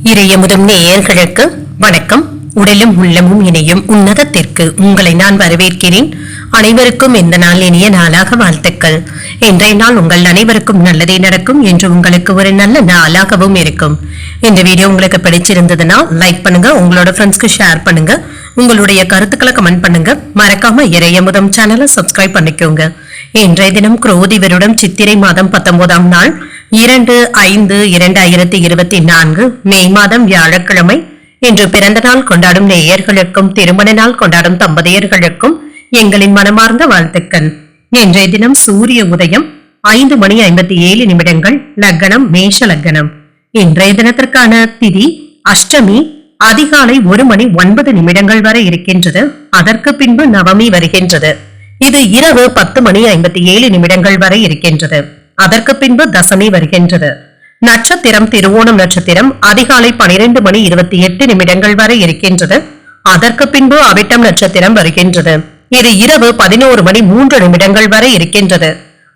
இறையமுதும் நேயர்களுக்கு வணக்கம். உடலும் உள்ளமும் இணையும் உன்னதத்திற்கு உங்களை நான் வரவேற்கிறேன். அனைவருக்கும் இந்த நாள் இனிய நாளாக வாழ்த்துக்கள். இன்றைய நாள் உங்கள் அனைவருக்கும் நல்லதே நடக்கும் என்று உங்களுக்கு ஒரு நல்ல நாளாகவும் இருக்கும். இந்த வீடியோ உங்களுக்கு பிடிச்சிருந்ததுன்னா லைக் பண்ணுங்க, உங்களோட ஃப்ரெண்ட்ஸ்க்கு ஷேர் பண்ணுங்க, உங்களுடைய கருத்துக்களை கமெண்ட் பண்ணுங்க. மறக்காம இறையமுதம் சேனலை சப்ஸ்கிரைப் பண்ணிக்கோங்க. இன்றைய தினம் குரோதி வருடம் சித்திரை மாதம் 19ஆம் நாள் 2/5/2024 மே மாதம் வியாழக்கிழமை. இன்று பிறந்த நாள் கொண்டாடும் நேயர்களுக்கும் திருமண நாள் கொண்டாடும் தம்பதியர்களுக்கும் எங்களின் மனமார்ந்த வாழ்த்துக்கள். இன்றைய தினம் சூரிய உதயம் 5:57 லக்னம் மேஷ லக்னம். இன்றைய தினத்திற்கான திதி அஷ்டமி அதிகாலை 1:09 வரை இருக்கின்றது. அதற்கு பின்பு நவமி வருகின்றது. இது இரவு 10:57 வரை இருக்கின்றது. அதற்கு பின்பு தசமி வருகின்றது. நட்சத்திரம் திருவோணம் நட்சத்திரம் அதிகாலை 12:28 வரை இருக்கின்றது. அதற்கு பின்பு அவிட்டம் நட்சத்திரம் வருகின்றது. இது இரவு 11:03 வரை இருக்கின்றது.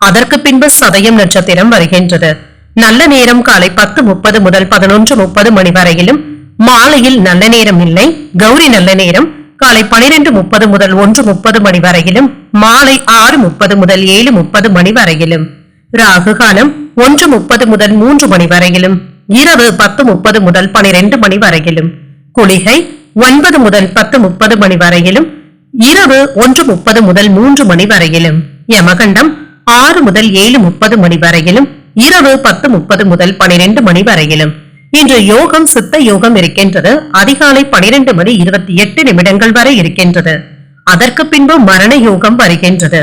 அதற்கு பின்பு சதயம் நட்சத்திரம் வருகின்றது. நல்ல நேரம் காலை 10:30 முதல் 11:30 மணி வரையிலும், மாலையில் நல்ல நேரம் இல்லை. கௌரி நல்ல நேரம் காலை 12:30 முதல் 1:30 மணி வரையிலும், மாலை 6:30 முதல் 7:30 மணி வரையிலும். ராகு காலம் 1:30 முதல் 3 மணி வரையிலும், இரவு 10:30 முதல் 12 மணி வரையிலும். குளிகை 9 முதல் 10:30 மணி வரையிலும், இரவு 1:30 முதல் 3 மணி வரையிலும். யமகண்டம் 6 முதல் 7:30 மணி வரையிலும், இரவு 10:30 முதல் 12 மணி வரையிலும். இன்று யோகம் சித்த யோகம் இருக்கின்றது. அதிகாலை 12:28 வரை இருக்கின்றது. அதற்கு பின்பு மரண யோகம் வருகின்றது.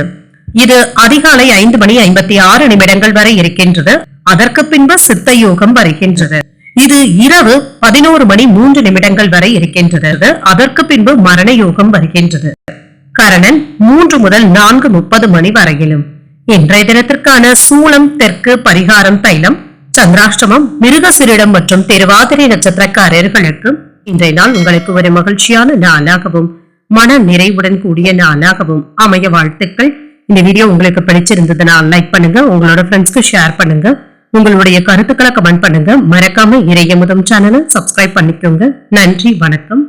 இது அதிகாலை 5:56 வரை இருக்கின்றது. அதற்கு பின்பு சித்த யோகம் வருகின்றது. இது இரவு 11:03 வரை இருக்கின்றது. அதற்கு பின்பு மரண யோகம் வருகின்றது. கரணன் 3 முதல் 4:30 மணி வரையிலும். இன்றைய தினத்திற்கான சூளம் தெற்கு பரிகாரம் தைலம் சந்திராஷ்டமம் மிருகசிரிடம் மற்றும் திருவாதிரை நட்சத்திரக்காரர்களுக்கு இன்றைய நாள் உங்களுக்கு ஒரு மகிழ்ச்சியான நாளாகவும் மன நிறைவுடன் கூடிய நாளாகவும் அமைய வாழ்த்துக்கள். இந்த வீடியோ உங்களுக்கு பிடிச்சிருந்ததுன்னா லைக் பண்ணுங்க, உங்களோட ஃப்ரெண்ட்ஸ்க்கு ஷேர் பண்ணுங்க, உங்களுடைய கருத்துக்களை கமெண்ட் பண்ணுங்க. மறக்காம இறையமுதம் சேனலை சப்ஸ்கிரைப் பண்ணிக்கோங்க. நன்றி, வணக்கம்.